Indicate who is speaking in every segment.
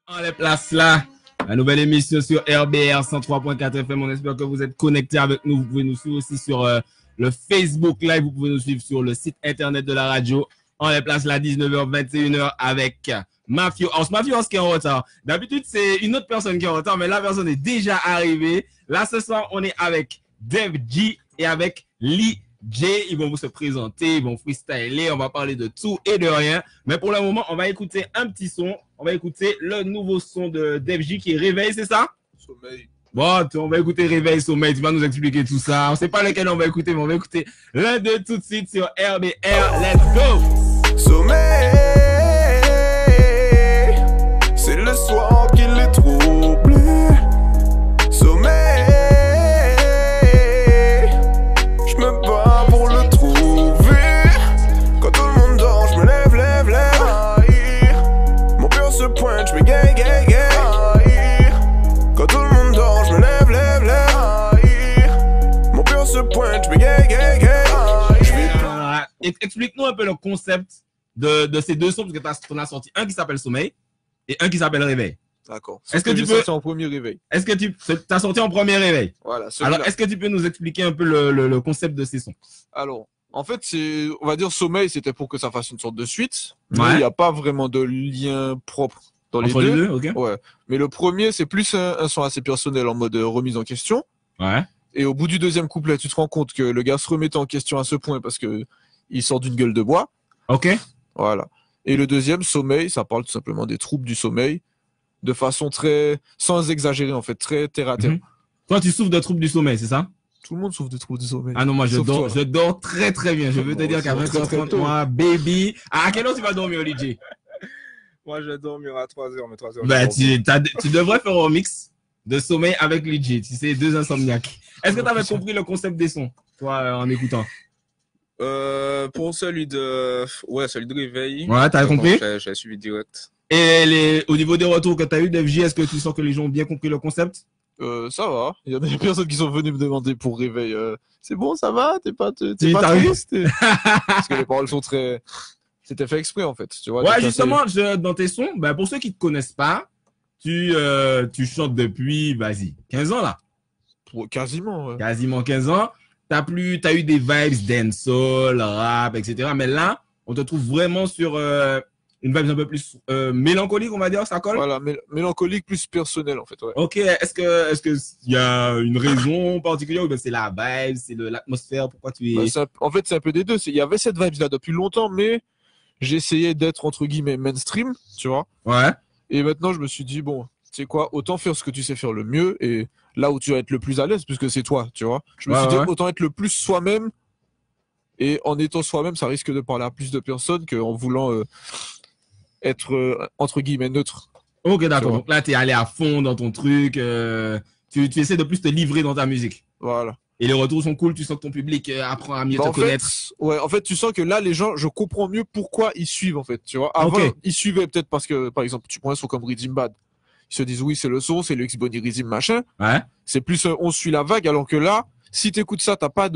Speaker 1: On les place là. La nouvelle émission sur RBR 103.4 FM. On espère que vous êtes connectés avec nous. Vous pouvez nous suivre aussi sur le Facebook Live. Vous pouvez nous suivre sur le site internet de la radio. On les place là 19h, 21h avec Mafio House. Mafio House qui est en retard. D'habitude, c'est une autre personne qui est en retard, mais la personne est déjà arrivée. Là, ce soir, on est avec Dev G et avec Lee J. Ils vont vous se présenter, ils vont freestyler, on va parler de tout et de rien. Mais pour le moment, on va écouter un petit son. On va écouter le nouveau son de Dev J qui est Réveil, c'est ça?
Speaker 2: Sommeil.
Speaker 1: Bon, on va écouter Réveil, Sommeil. Tu vas nous expliquer tout ça. On ne sait pas lequel on va écouter, mais on va écouter l'un d'eux tout de suite sur RBR. Let's go!
Speaker 2: Sommeil, c'est le soir qui les trouble. Sommeil, je me bats pour le trouver. Quand tout le monde dort, je me lève. Mon cœur se pointe, je me gay. Quand tout le monde dort, je me lève. Mon cœur se pointe, je me gay.
Speaker 1: Explique-nous un peu le concept de ces deux sons, parce que tu en as sorti un qui s'appelle Sommeil et un qui s'appelle Réveil.
Speaker 2: D'accord.
Speaker 1: Est-ce que tu peux
Speaker 2: sorti en premier réveil?
Speaker 1: Est-ce que tu as sorti en premier Réveil?
Speaker 2: Voilà.
Speaker 1: Alors, est-ce que tu peux nous expliquer un peu le concept de ces sons?
Speaker 2: Alors, en fait, on va dire Sommeil, c'était pour que ça fasse une sorte de suite. Mais
Speaker 1: Ouais.
Speaker 2: il n'y a pas vraiment de lien propre dans
Speaker 1: Entre les deux, ok.
Speaker 2: Ouais. Mais le premier, c'est plus un son assez personnel en mode remise en question.
Speaker 1: Ouais.
Speaker 2: Et au bout du deuxième couplet, tu te rends compte que le gars se remettait en question à ce point parce que il sort d'une gueule de bois.
Speaker 1: Ok.
Speaker 2: Voilà. Et le deuxième, Sommeil, ça parle tout simplement des troubles du sommeil de façon très, sans exagérer en fait, très terre à terre.
Speaker 1: Mhm. Toi, tu souffres de troubles du sommeil, c'est ça?
Speaker 2: Tout le monde souffre de troubles du sommeil.
Speaker 1: Ah non, moi, je
Speaker 2: Sauf toi.
Speaker 1: dors très très bien. Je veux te dire qu'à
Speaker 2: c'est très, très
Speaker 1: 20h30,
Speaker 2: tôt.
Speaker 1: moi, baby. À quelle heure tu vas dormir, DJ?
Speaker 3: Moi, je vais dormir à 3h, mais 3h.
Speaker 1: Ben, tu devrais faire un mix de sommeil avec DJ. Tu sais, deux insomniaques. Est-ce que tu avais compris le concept des sons, toi, en écoutant?
Speaker 3: Pour celui de réveil.
Speaker 1: Ouais, t'avais compris?
Speaker 3: J'ai suivi direct.
Speaker 1: Et au niveau des retours que tu as eu, DFJ, est-ce que tu sens que les gens ont bien compris le concept?
Speaker 2: Ça va. Il y a des personnes qui sont venues me demander pour réveil. C'est bon, ça va? T'es pas
Speaker 1: t'as vu?
Speaker 2: triste? Parce que les paroles sont très. C'était fait exprès en fait. Tu vois.
Speaker 1: Ouais,
Speaker 2: donc,
Speaker 1: justement, dans tes sons, ben, pour ceux qui te connaissent pas, tu chantes depuis, vas-y, 15 ans là.
Speaker 2: Quasiment. Ouais.
Speaker 1: Quasiment 15 ans. T'as eu des vibes dancehall, rap, etc. Mais là, on te trouve vraiment sur une vibe un peu plus mélancolique, on va dire, ça colle?
Speaker 2: Voilà, mélancolique plus personnel en fait. Ouais.
Speaker 1: Ok, est-ce que il y a une raison particulière ou bien c'est la vibe, c'est l'atmosphère, pourquoi tu es...
Speaker 2: Bah, en fait, c'est un peu des deux. Il y avait cette vibe là depuis longtemps, mais j'ai essayé d'être entre guillemets mainstream, tu vois.
Speaker 1: Ouais.
Speaker 2: Et maintenant, je me suis dit bon, tu sais quoi, autant faire ce que tu sais faire le mieux et là où tu vas être le plus à l'aise, puisque c'est toi, tu vois. Je me suis dit autant être le plus soi-même et en étant soi-même, ça risque de parler à plus de personnes qu'en voulant être entre guillemets neutre.
Speaker 1: Ok, d'accord. Donc là, tu es allé à fond dans ton truc. Tu essaies de plus te livrer dans ta musique.
Speaker 2: Voilà.
Speaker 1: Et les retours sont cool. Tu sens que ton public apprend à mieux te connaître.
Speaker 2: Ouais, en fait, tu sens que là, les gens, je comprends mieux pourquoi ils suivent, en fait. Tu vois, avant, ils suivaient peut-être parce que, par exemple, tu prends un son comme Rhythm Bad. Ils se disent, oui, c'est le son, c'est le X-Bonny Rhythm, machin.
Speaker 1: Ouais.
Speaker 2: C'est plus, on suit la vague, alors que là, si t'écoutes ça, t'as pas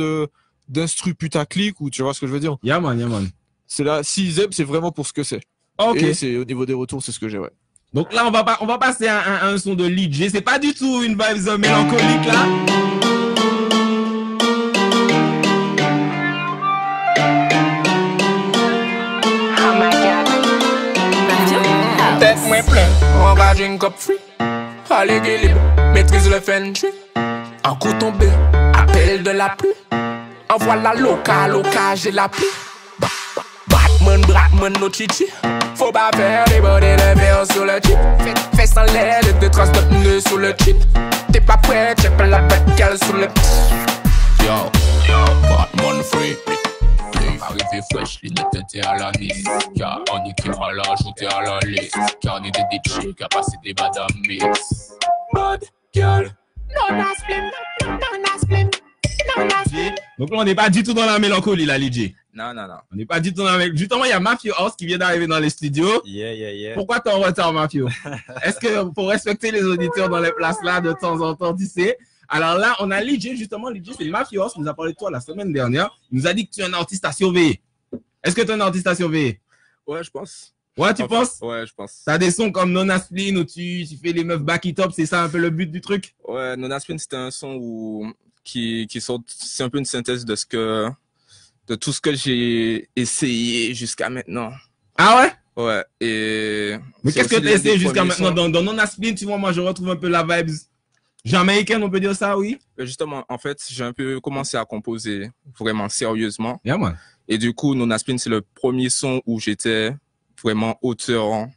Speaker 2: d'instru putaclic ou tu vois ce que je veux dire.
Speaker 1: Yeah, man.
Speaker 2: C'est là, s'ils aiment, c'est vraiment pour ce que c'est.
Speaker 1: Ok.
Speaker 2: Et c'est au niveau des retours, c'est ce que j'ai, ouais.
Speaker 1: Donc là, on va passer à un son de Lee J. C'est pas du tout une vibe mélancolique, là.
Speaker 4: Tête moins plein, on va drink up free. À l'équilibre, maîtrise le fentry. Un coup tombé, appel de la pluie. Envoie la loca, j'ai la pluie. Batman, no chichi. Faut pas faire des bodés de verre sur le chip. Fais sans l'air de traces de pneus sur le chip. T'es pas prêt, check pas la bête qu'elle sur le. Yo, Batman free. Arrivé fresh, les nettes à la mise. Car on y qui va l'ajouter à la liste. Car on est des DJ qui a passé des bad mix. Bad girl. Non,
Speaker 1: Donc là, on n'est pas du tout dans la mélancolie, là, Lee J.
Speaker 3: Non.
Speaker 1: On n'est pas du tout dans la... Justement, il y a Mafio House qui vient d'arriver dans les studios.
Speaker 3: Yeah.
Speaker 1: Pourquoi t'es en retard, Mafio? Est-ce que pour respecter les auditeurs dans les places là, de temps en temps, tu sais? Alors là, on a Lee J, justement. Lee J, c'est Mafio House qui nous a parlé de toi la semaine dernière. Il nous a dit que tu es un artiste à surveiller. Est-ce que tu es un artiste à surveiller?
Speaker 3: Ouais, je pense.
Speaker 1: Ouais, tu penses?
Speaker 3: Ouais, je pense.
Speaker 1: T'as des sons comme Nona Spleen où tu fais les meufs back it up, c'est ça un peu le but du truc?
Speaker 3: Ouais, Nona Spin, c'était un son qui sort, c'est un peu une synthèse de tout ce que j'ai essayé jusqu'à maintenant.
Speaker 1: Ah ouais?
Speaker 3: Ouais, et.
Speaker 1: Mais qu'est-ce que
Speaker 3: aussi
Speaker 1: t'as
Speaker 3: l'un
Speaker 1: essayé
Speaker 3: des
Speaker 1: jusqu'à
Speaker 3: premiers
Speaker 1: maintenant?
Speaker 3: sons.
Speaker 1: Dans Nona Spleen, tu vois, moi, je retrouve un peu la vibes jamaïcaine, on peut dire ça, oui?
Speaker 3: Justement, en fait, j'ai un peu commencé à composer vraiment sérieusement.
Speaker 1: Yeah, man.
Speaker 3: Et du coup, Nona Spin, c'est le premier son où j'étais vraiment auteur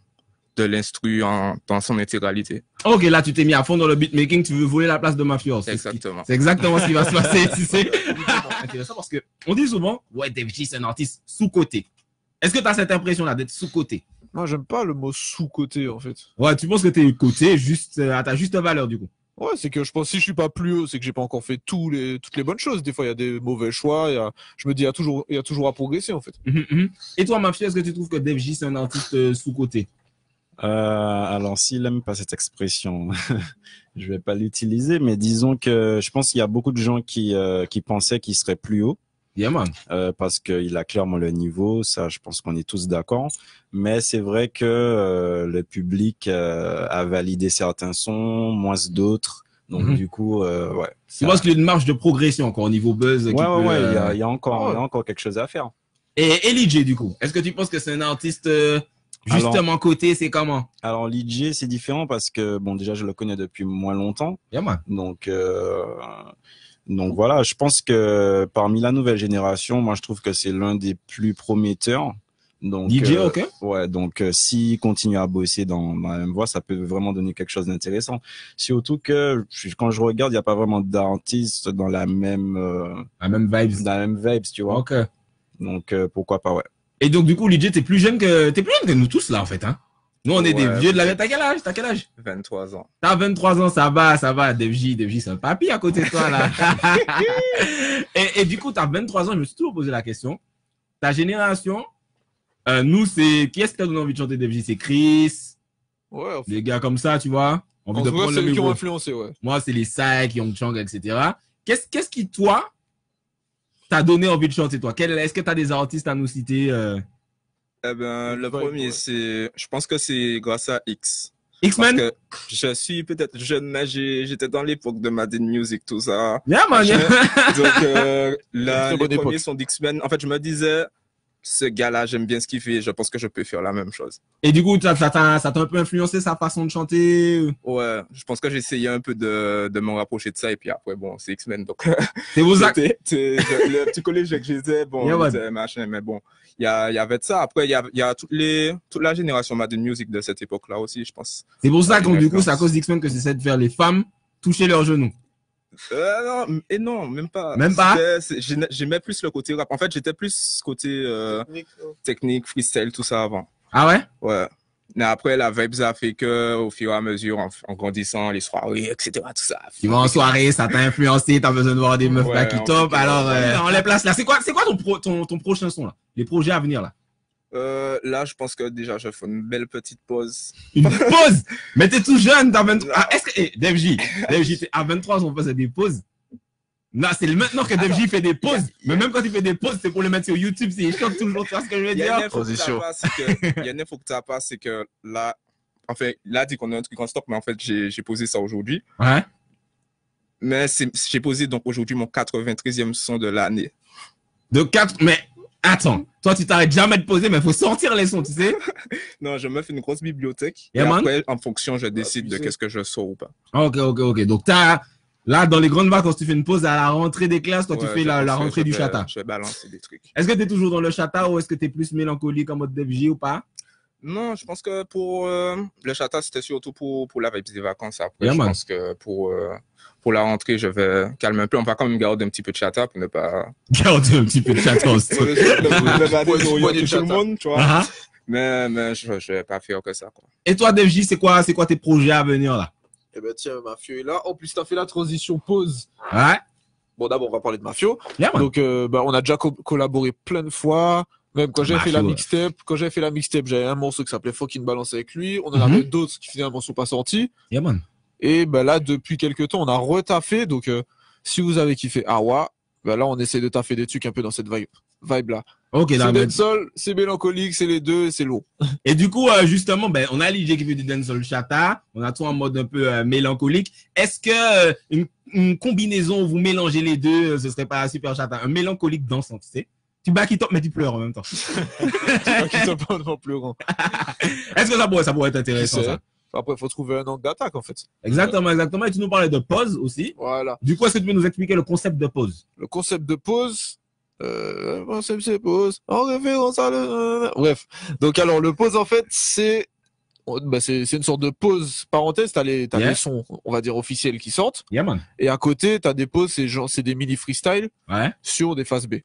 Speaker 3: de l'instru dans son intégralité.
Speaker 1: Ok, là, tu t'es mis à fond dans le beatmaking, tu veux voler la place de Mafios.
Speaker 3: Exactement.
Speaker 1: C'est exactement ce qui va se passer, tu sais. Intéressant parce que on dit souvent, ouais, Def G, c'est un artiste sous-coté. Est-ce que tu as cette impression-là d'être sous-coté?
Speaker 2: Moi, j'aime pas le mot sous-côté, en fait.
Speaker 1: Ouais, tu penses que t'es coté juste à ta juste valeur, du coup.
Speaker 2: Ouais, c'est que je pense si je suis pas plus haut, c'est que j'ai pas encore fait toutes les bonnes choses. Des fois, il y a des mauvais choix. Je me dis, il y a toujours à progresser, en fait.
Speaker 1: Et toi, Mafia, est-ce que tu trouves que Def G, c'est un artiste sous-coté?
Speaker 5: Alors, s'il aime pas cette expression, je vais pas l'utiliser, mais disons que je pense qu'il y a beaucoup de gens qui pensaient qu'il serait plus haut.
Speaker 1: Yeah, man.
Speaker 5: Parce qu'il a clairement le niveau, ça, je pense qu'on est tous d'accord. Mais c'est vrai que le public a validé certains sons, moins d'autres. Donc du coup, ouais.
Speaker 1: Tu penses qu'il y a une marge de progression encore au niveau buzz?
Speaker 5: Ouais, il y a encore quelque chose à faire.
Speaker 1: Et LJ, du coup, est-ce que tu penses que c'est un artiste justement coté, c'est comment?
Speaker 5: Alors LJ, c'est différent parce que bon, déjà je le connais depuis moins longtemps.
Speaker 1: Yeah, man.
Speaker 5: Donc voilà, je pense que parmi la nouvelle génération, moi je trouve que c'est l'un des plus prometteurs. Donc
Speaker 1: DJ, ok.
Speaker 5: Ouais, donc s'il continue à bosser dans la même voie, ça peut vraiment donner quelque chose d'intéressant. Surtout que quand je regarde, il n'y a pas vraiment d'artistes dans la même vibes, tu vois.
Speaker 1: Ok.
Speaker 5: Donc pourquoi pas, ouais.
Speaker 1: Et donc du coup, LJ, t'es plus jeune que nous tous là en fait, hein. Nous, on est des vieux de la vie. T'as quel âge?
Speaker 3: 23 ans.
Speaker 1: T'as 23 ans, ça va. Def G, c'est un papy à côté de toi, là. et du coup, t'as 23 ans, je me suis toujours posé la question. Ta génération, nous, qui est-ce qui t'a donné envie de chanter Def G? C'est Chris.
Speaker 2: Ouais,
Speaker 1: Des gars comme ça, tu vois.
Speaker 2: En tout cas, c'est eux qui ont influencé, ouais.
Speaker 1: Moi, c'est les Psy, Young Chang, etc. Qu'est-ce qui, toi, t'a donné envie de chanter, toi? Est-ce que t'as des artistes à nous citer?
Speaker 3: Eh ben, le premier, je pense que c'est grâce à X.
Speaker 1: X-Men?
Speaker 3: Parce que je suis peut-être jeune, mais j'étais dans l'époque de Madden Music, tout ça.
Speaker 1: Yeah, man.
Speaker 3: Donc, les premiers
Speaker 2: époque.
Speaker 3: sont d'X-Men. En fait, je me disais, ce gars-là, j'aime bien ce qu'il fait. Je pense que je peux faire la même chose.
Speaker 1: Et du coup, ça t'a un peu influencé sa façon de chanter?
Speaker 3: Ouais, je pense que j'ai essayé un peu de me rapprocher de ça. Et puis après, bon, c'est X-Men. Donc,
Speaker 1: C'est vos actes.
Speaker 3: le petit collège que j'étais, bon,
Speaker 1: Yeah,
Speaker 3: c'était machin, mais bon. Il y avait de ça. Après, il y a toute la génération Madden Music de cette époque-là aussi, je pense.
Speaker 1: C'est pour ça que du coup, c'est à cause d'X-Men que j'essaie de faire les femmes toucher leurs genoux.
Speaker 3: Non, même pas.
Speaker 1: Même pas?
Speaker 3: J'aimais plus le côté rap. En fait, j'étais plus côté technique, freestyle, tout ça avant.
Speaker 1: Ah ouais?
Speaker 3: Ouais. Mais après, la vibes a fait que, au fur et à mesure, en grandissant, les soirées, etc., tout ça.
Speaker 1: Tu vas en soirée, ça t'a influencé, t'as besoin de voir des meufs là qui top. Alors, on les place là. C'est quoi ton prochain son là? Les projets à venir là?
Speaker 3: Là, je pense que déjà, je fais une belle petite pause.
Speaker 1: Une pause? Mais t'es tout jeune, t'as 23. Ah, est-ce que, Def G, à 23 ans, on faisait des pauses? Non, c'est maintenant que Def G fait des pauses. Mais même quand il fait des pauses, c'est pour le mettre sur YouTube, c'est chiant toujours, tu vois ce que je veux dire?
Speaker 3: Il y a une info que t'as pas, c'est que là, en fait, là, dit qu'on a un truc en stock, mais en fait, j'ai posé ça aujourd'hui.
Speaker 1: Ouais.
Speaker 3: Mais j'ai posé donc aujourd'hui mon 93e son de l'année.
Speaker 1: Mais, attends. Toi, tu t'arrêtes jamais de poser, mais il faut sortir les sons, tu sais?
Speaker 3: Non, je me fais une grosse bibliothèque.
Speaker 1: Yeah,
Speaker 3: et
Speaker 1: man.
Speaker 3: après, en fonction, je décide de qu'est-ce que je sors ou pas.
Speaker 1: Ok. Donc, là, dans les grandes vacances, tu fais une pause à la rentrée des classes, toi, tu fais la rentrée du chata.
Speaker 3: Je vais balancer des trucs.
Speaker 1: Est-ce que tu es toujours dans le chata ou est-ce que tu es plus mélancolique en mode Def G ou pas?
Speaker 3: Non, je pense que pour le chata, c'était surtout pour la vibe des vacances. Après,
Speaker 1: Yeah,
Speaker 3: je
Speaker 1: man.
Speaker 3: pense que pour la rentrée, je vais calmer un peu. On va quand même garder un petit peu de chata pour ne pas...
Speaker 1: Garde un petit peu de chata en stock.
Speaker 3: tout le monde, tu vois.
Speaker 1: Ah, ah.
Speaker 3: Mais je vais pas faire que ça, quoi.
Speaker 1: Et toi, Def G, c'est quoi tes projets à venir là?
Speaker 2: Eh ben tiens, Mafio est là. En plus, t'as fait la transition pause.
Speaker 1: Ouais.
Speaker 2: Bon, d'abord, on va parler de Mafio.
Speaker 1: Yeah, man.
Speaker 2: Donc, on a déjà collaboré plein de fois. Même quand j'avais fait la mixtape, j'avais un morceau qui s'appelait Fucking Balance avec lui. On en avait d'autres qui finalement sont pas sortis.
Speaker 1: Yeah, man.
Speaker 2: Et là, depuis quelques temps, on a retaffé. Donc, si vous avez kiffé Awa, là, on essaie de taffer des trucs un peu dans cette vibe. vibe-là.
Speaker 1: Ok,
Speaker 2: c'est
Speaker 1: d'accord.
Speaker 2: dancehall, c'est mélancolique, c'est les deux, c'est lourd.
Speaker 1: Et du coup, justement, ben, on a l'IJ qui fait du dancehall chata, on a tout en mode un peu mélancolique. Est-ce que une combinaison où vous mélangez les deux, ce serait pas super chata? Un mélancolique dansant, tu sais? Tu back it up, mais tu pleures en même temps.
Speaker 2: Tu back it up en pleurant.
Speaker 1: Est-ce que ça pourrait être intéressant, ça?
Speaker 2: Après, il faut trouver un angle d'attaque, en fait.
Speaker 1: Exactement. Et tu nous parlais de pause aussi.
Speaker 2: Voilà.
Speaker 1: Du coup, est-ce que tu peux nous expliquer le concept de pause?
Speaker 2: Le concept de pause, c'est pause, en référence à bref. Donc, alors, le pause, en fait, c'est une sorte de pause parenthèse. T'as les sons, on va dire, officiels qui sortent.
Speaker 1: Yeah, man.
Speaker 2: Et à côté, t'as des pauses, c'est des mini freestyle sur des phases B.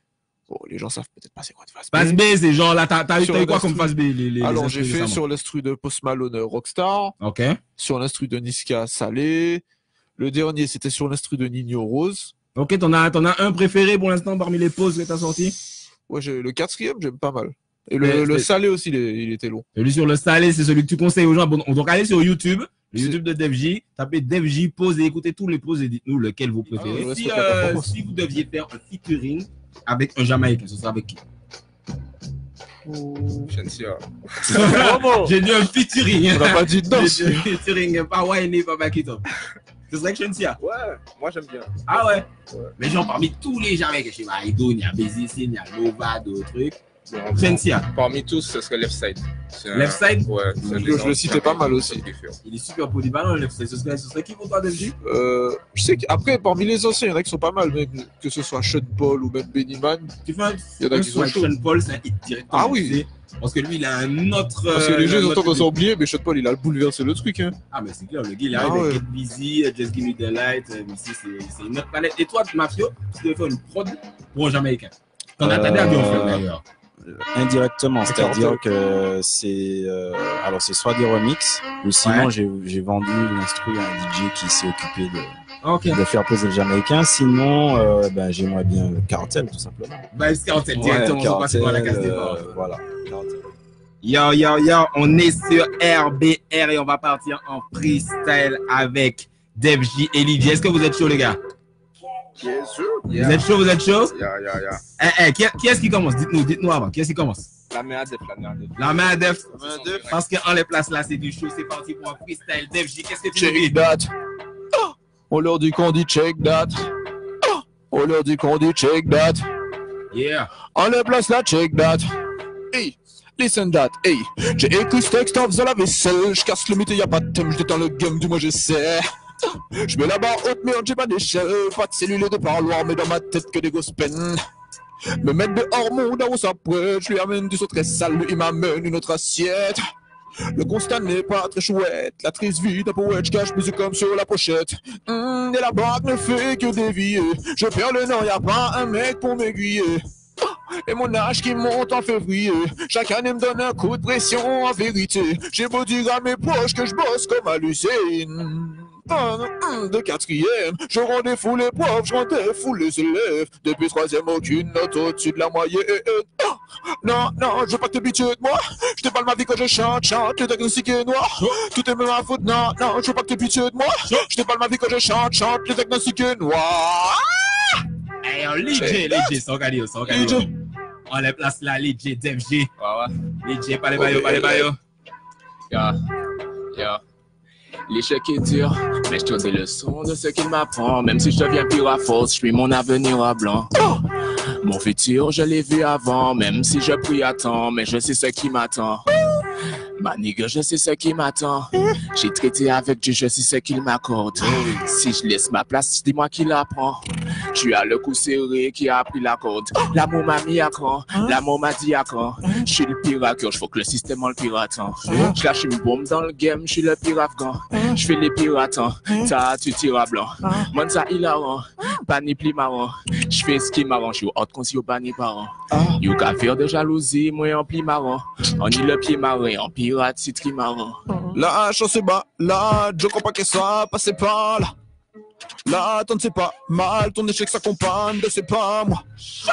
Speaker 2: Bon, les gens savent peut-être pas c'est quoi de phase B.
Speaker 1: Phase B, c'est genre là, t'as eu quoi comme phase B?
Speaker 2: Alors, j'ai fait sur l'instru de Post Malone Rockstar.
Speaker 1: Ok.
Speaker 2: Sur l'instru de Niska Salé. Le dernier, c'était sur l'instru de Nino Rose.
Speaker 1: Ok, t'en as un préféré pour l'instant parmi les pauses que t'as sorti?
Speaker 2: Ouais, le quatrième, j'aime pas mal. Et le salé aussi, il était long.
Speaker 1: Celui sur le salé, c'est celui que tu conseilles aux gens. Bon, donc allez sur YouTube, le YouTube de Def J, tapez Def J pause et écoutez tous les pauses et dites-nous lequel vous préférez. Si vous deviez faire un featuring avec un Jamaïcain, ce serait avec qui?
Speaker 3: Shensia.
Speaker 1: J'ai dit un featuring.
Speaker 2: On n'a pas dit danse.
Speaker 1: J'ai dit un featuring, pas whiny, pas back it up. Ce serait que Shensia.
Speaker 3: Ouais, moi j'aime bien.
Speaker 1: Ah ouais? Mais genre parmi tous les Jamaïcains, je sais pas, Ido, il y a Bézissé, il y a Nova, d'autres trucs. Shensia.
Speaker 3: Parmi tous, ce serait Left Side.
Speaker 1: Left Side?
Speaker 3: Ouais.
Speaker 2: Je le citais pas mal aussi.
Speaker 1: Il est super polyvalent, Left Side. Ce serait qui pour toi, Def J?
Speaker 2: Je sais qu'après, parmi les anciens, il y en a qui sont pas mal, même que ce soit Sean Paul ou même Benny Man.
Speaker 1: Tu fais
Speaker 2: il y en a qui sont chauds.
Speaker 1: Sean Paul, c'est un hit directement.
Speaker 2: Ah oui.
Speaker 1: Parce que lui, il a un autre.
Speaker 2: Parce que les gens ont tendance à oublier, mais Sean Paul, il a bouleversé le truc. Hein.
Speaker 1: Ah, mais c'est clair, le gars, il arrive avec Get Busy, Just Give Me the Light. Ici, c'est une autre planète. Et toi, Mafio, tu devais faire une prod pour un Jamaïcain. T'en as bien fait d'ailleurs.
Speaker 5: Indirectement, c'est-à-dire que c'est soit des remixes ou sinon j'ai vendu l'instru à un DJ qui s'est occupé de faire poser le Jamaïcain. Sinon, j'aimerais bien le Cartel tout simplement.
Speaker 1: Le Cartel directement, on passe par la case des bords.
Speaker 5: Voilà. Cartel.
Speaker 1: Yo, on est sur RBR et on va partir en freestyle avec Def J et Lidj. Est-ce que vous êtes chaud, les gars?
Speaker 3: Yes, sir.
Speaker 1: Vous êtes chaud?
Speaker 3: Yeah.
Speaker 1: Qui est-ce qui commence? Dites-nous avant. Qui est-ce qui commence?
Speaker 3: La main à Def.
Speaker 1: La main à Def. Parce qu'en les places là, c'est du show. C'est parti pour un freestyle. Def J, qu'est-ce que tu
Speaker 2: dis? Check that. On leur dit qu'on dit check that. On leur dit qu'on dit check that.
Speaker 1: Yeah.
Speaker 2: En les places là, check that. Hey. Listen that, hey, j'ai écrit ce texte en faisant la vaisselle. Je casse le mythe, y'a pas de thème, je détends le game, du moins j'essaie. Je mets la barre haute, merde, j'ai pas d'échelle. Pas de cellule et de parloir, mais dans ma tête que des grosses peines. Me mettre dehors, mon daron s'apprête. Je lui amène du saut très sale, lui il m'amène une autre assiette. Le constat n'est pas très chouette. La triste vie d'un poète, je cache musique comme sur la pochette. Et la barque ne fait que dévier. Je perds le nord, y'a pas un mec pour m'aiguiller. Et mon âge qui monte en février. Chaque année me donne un coup de pression en vérité. J'ai beau dire à mes proches que je bosse comme à l'usine. De quatrième, je rends des fous les pauvres, je rends des fous les élèves. Depuis troisième, aucune note au-dessus de la moyenne. Non, je veux pas te t'habituer de moi. Je te parle ma vie quand je chante, le diagnostic est noir. Tout est même ma faute, non, je veux pas que t'habituer de moi. Je te parle ma vie quand je chante, le diagnostic est noir.
Speaker 1: Hey, Lidj, sans gagner. On les place là, Lidj, Def J. Lidj, pas les baillots.
Speaker 4: Yeah. L'échec est dur, mais je tire des leçons de ce qu'il m'apprend. Même si je deviens pire à force, je suis mon avenir à blanc. Mon futur, je l'ai vu avant, même si je prie à temps, mais je sais ce qui m'attend. Ma nigga, je sais ce qui m'attend. J'ai traité avec Dieu, je sais ce qu'il m'accorde. Si je laisse ma place, dis-moi qui la prend. Tu as le coup serré qui a pris la corde. L'amour m'a mis à cran, l'amour m'a dit à quand. Je suis le pire hacker, je faut que le système en le piratant. Je lâche une bombe dans le game, je suis le pire afghan. Je fais les piratants, tu tires à blanc. Mon ça hilarant, pas ni plus marrant. Je fais ce qui m'arrange, je suis hot qu'on s'y au pas ni parent. You qu'à faire de jalousie, moi en pli marrant. On y le pied marin, en pirate, c'est très marrant.
Speaker 2: La chance est bas, là, je crois pas que ça passe pas là. Là, t'en sais pas mal, ton échec s'accompagne de c'est pas moi.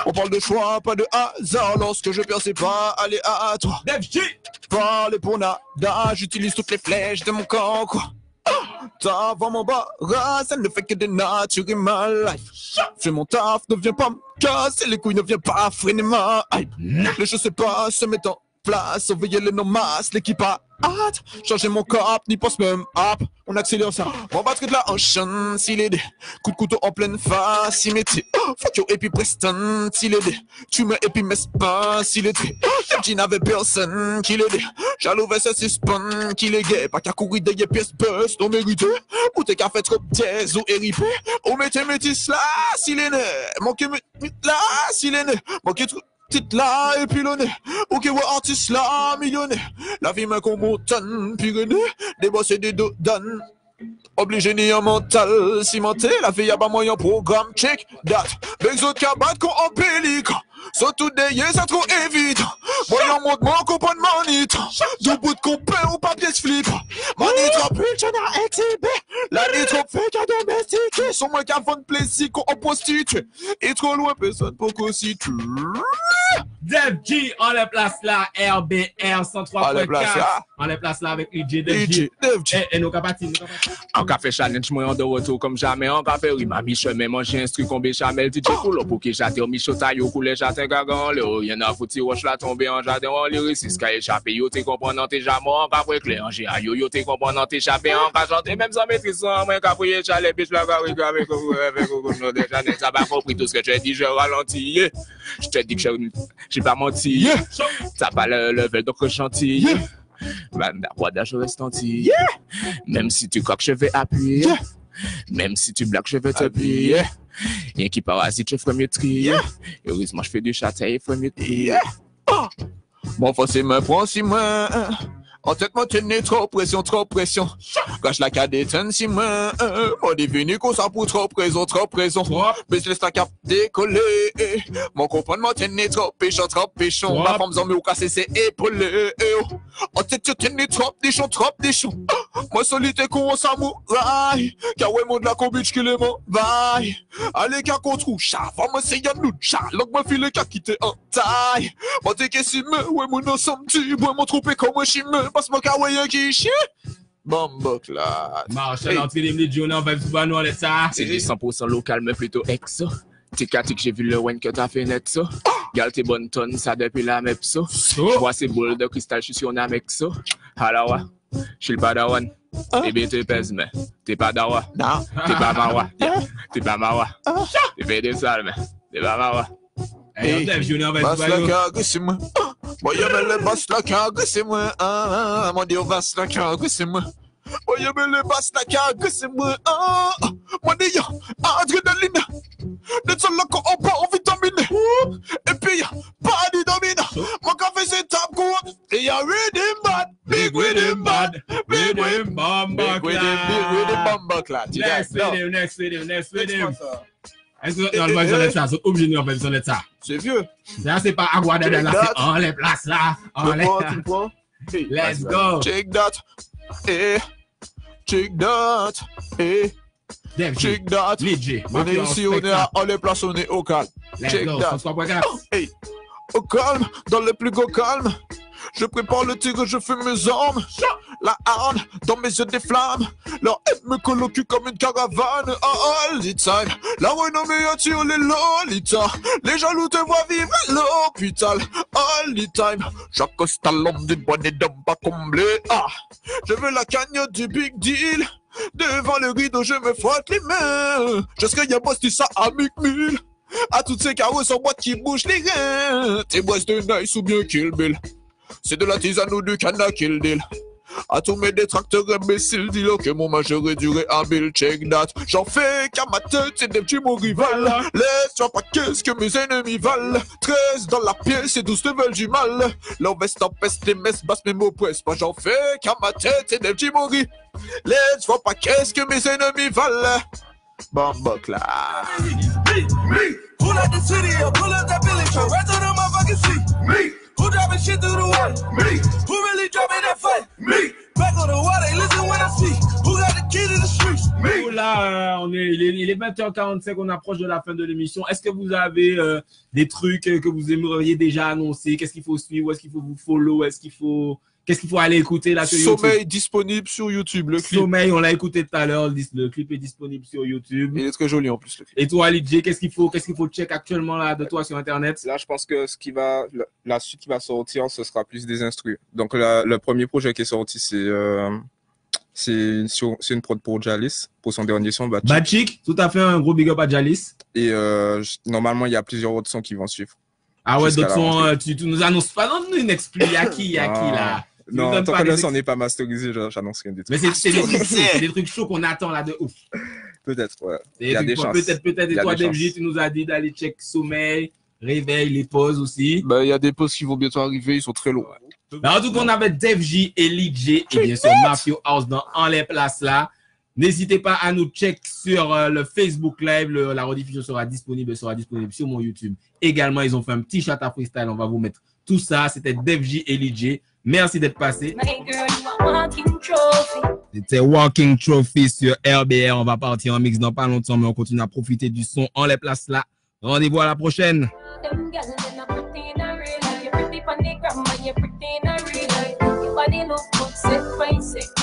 Speaker 2: On parle de choix, pas de hasard. Lorsque je perds, c'est pas aléatoire. Parler pour nada, j'utilise toutes les flèches de mon camp, quoi. taf, voir mon barrage, ça ne fait que dénaturer ma life. Fais mon taf, ne viens pas me casser les couilles, ne viens pas freiner ma hype. Les choses se passent, se mettent en place, surveiller les nomas, l'équipe a hâte. Changer mon cap, n'y pense même hop. On accélère ça. On va battre de la enchaîne, s'il est des coups de couteau en pleine face, s'il est fuck you et puis Preston, s'il est des tu me et puis m'espace, s'il est des qui n'avait personne, qu'il est des jaloux vers ce suspend, qu'il est gay, pas qu'à courir des pièces buzz, non mérité, ou t'es qu'à faire trop dièse ou éripé, ou mettez métis là, s'il est né, manquez là, s'il est né, manquez trop. Titre là et pilonné, ok ouais artiste là millionnaire, la vie m'a comme montagne, Pyrénées, des boss et des dodanes, obligé ni un mental cimenté, la vie y'a pas moyen programme check that, les autres cabattes qu'on en pélican, sont tout des c'est trop évident, moyen monte mon copain de manite, du bout de compère ou papier flip, manite rapide j'en ai exhibé, la nuit trop fait qu'à domestiquer, son moins qu'à vendre plaisir qu'on en prostitue, et trop loin personne pour qu'on s'y tue.
Speaker 1: Def G, on les place là, RBR 103.4. On les place là avec EJ Def G. Et nous capati.
Speaker 3: En café challenge, moi en de retour comme jamais. En café, oui, ma biche, mais manger un truc combien chamel. DJ Coolo pour qui j'attends au micho taillot, couler j'attends gagan. Y'en a foutu, roche la tomber en jardin. On les réussit, qu'à échapper. Yo, t'es comprenant, t'es jamais en café clair. En géa, yo, t'es comprenant, t'es échappé. En cas chanter, même sans maîtrise, en moins café, chalet, biche, la carré, avec ça va compris tout ce que tu as dit, je ralentis. Je te dis que j'ai pas menti. T'as pas le level de chantier. Même d'abordage restantille. Même si tu crois que je vais appuyer. Même si tu blagues, je vais te plier. Rien qui parasite, je ferai mieux trier. Heureusement, je fais du châtaign, il ferait mieux trier. Bon, forcément, prends si moi. En tête, moi, tenez trop pression, trop pression. Gâche la cadette, si moi. Moi, devenu qu'on s'en pour trop présent, trop présent. Mais je laisse la cap décoller. Mon comprendre, moi, tenez trop péchon, trop péchon. Ma femme, zombi, ou casser ses épaules. En tête, tu tenez trop déchon, trop déchon. Moi, solitaire, qu'on samouraï. Car ouais, mon de la combitch qui les m'en vaille. Allez, car qu'on trouve chat. Va moi, c'est Yannou, chat. L'og, moi, file, car quitter en taille. Moi, t'es qu'est-ce que ouais, mon ensemble, tu bois mon troupé comme un chimeux. Parce que kawaii qui chie. Bambok là.
Speaker 1: Marche l'entrée des minutes, on va voir nous ça.
Speaker 3: C'est du 100% local, mais plutôt exo. Tic-tic, j'ai vu le wine que t'as fait net, ça. Gal, t'es bonne tonne, ça depuis la mepso. Je vois ces boules de cristal, je suis sur un mexo. Alors, je suis le padawan. Bébé, tu pèses, mais t'es pas dawa.
Speaker 2: Non.
Speaker 3: T'es pas mawa. T'es pas mawa. T'es fait des sales, mais t'es pas mawa.
Speaker 1: Hey, Junior,
Speaker 2: basse la cargue, c'est moi. Moi, y'a le basse la cargue, c'est moi. Mon Dieu, basse la cargue, c'est moi. Moi, y'a le basse la cargue, c'est moi. Moi, y'a adrénaline. Des sols là qu'on pas en vitamine. Et puis, y'a pas de domine. Mon café, c'est top court. Et y'a rhythm bad. Big rhythm bad.
Speaker 1: Big rhythm bomba.
Speaker 2: Big rhythm bomba, là.
Speaker 1: Next rhythm. Est-ce que dans le voice de ça, c'est obligé de faire de ça?
Speaker 2: C'est vieux.
Speaker 1: Ça, c'est pas Aguada de là, c'est on les place là.
Speaker 2: Tu prends.
Speaker 1: Let's go.
Speaker 2: Check that. Check that. Check that. On est ici, on est à les places, on est au calme. Check that. Hey. Au calme, dans le plus gros calme. Je prépare le tir, je fais mes armes. La harne, dans mes yeux des flammes. Leur haine me colle au cul comme une caravane. All the time. La renommée attire les lolitas. Les jaloux te voient vivre à l'hôpital. All the time. J'accoste à l'homme d'une bonne et d'homme pas comblé. Je veux la cagnotte du big deal. Devant le rideau, je me frotte les mains. Jusqu'à y'a boss, dis ça à Mick à toutes ces carreaux en boîte qui bougent les reins. Tes boîtes de nice ou bien Kill Bill. C'est de la tisane ou du canna Kill Deal. À tous mes détracteurs imbéciles, dis-leur que mon match aurait duré un bill, check that. J'en fais qu'à ma tête, c'est des petits mots rivales. Laisse-toi pas qu'est-ce que mes ennemis valent. 13 dans la pièce et 12 te veulent du mal. Leur veste en peste, les messes basses, mes mots pressent. Moi j'en fais qu'à ma tête, c'est des petits mots rivales. Laisse-toi pas qu'est-ce que mes ennemis valent. Bambok là.
Speaker 6: Pull out the city or pull out that Billy truck right to the motherfucking seat. Me. Who driving shit through the water? Me. Who really dropping that fight? Me. Back on the water, listen when I speak. Who got the key to the streets? Me.
Speaker 1: Là, il est 20h45, on approche de la fin de l'émission. Est-ce que vous avez des trucs que vous aimeriez déjà annoncer? Qu'est-ce qu'il faut suivre? Est-ce qu'il faut vous follow? Est-ce qu'il faut Qu'est-ce qu'il faut aller écouter là sur YouTube?
Speaker 2: Sommeil disponible sur YouTube, le clip.
Speaker 1: Sommeil, on l'a écouté tout à l'heure, le clip est disponible sur YouTube.
Speaker 2: Il est très joli en plus, le clip.
Speaker 1: Et toi, DJ, qu'est-ce qu'il faut check actuellement là de toi sur Internet?
Speaker 3: Là, je pense que la suite qui va sortir, ce sera plus des instrus. Donc, le premier projet qui est sorti, c'est une prod pour Jalis, pour son dernier son,
Speaker 1: Bad Chick, tout à fait, un gros big up à Jalis.
Speaker 3: Et normalement, il y a plusieurs autres sons qui vont suivre.
Speaker 1: Ah ouais, d'autres sons, tu nous annonces pas, non, nous, une exclu, y a qui là?
Speaker 3: Non, tant que le son n'est pas masterisé, j'annonce rien du tout.
Speaker 1: Mais c'est des trucs chauds qu'on attend là de ouf.
Speaker 3: Peut-être, ouais.
Speaker 1: Il y a des chances. Peut-être, et toi, DFJ, tu nous as dit d'aller check sommeil, réveil, les pauses aussi.
Speaker 2: Bah, il y a des pauses qui vont bientôt arriver, ils sont très longs.
Speaker 1: En tout cas, on avait DFJ et LJ et bien sûr Mafio House dans En les places là. N'hésitez pas à nous check sur le Facebook Live. La rediffusion sera disponible sur mon YouTube. Également, ils ont fait un petit chat à freestyle. On va vous mettre tout ça. C'était DFJ et LJ. Merci d'être passé. C'était Walking Trophy sur RBR. On va partir en mix dans pas longtemps, mais on continue à profiter du son En les places là. Rendez-vous à la prochaine. Body look good, set face it.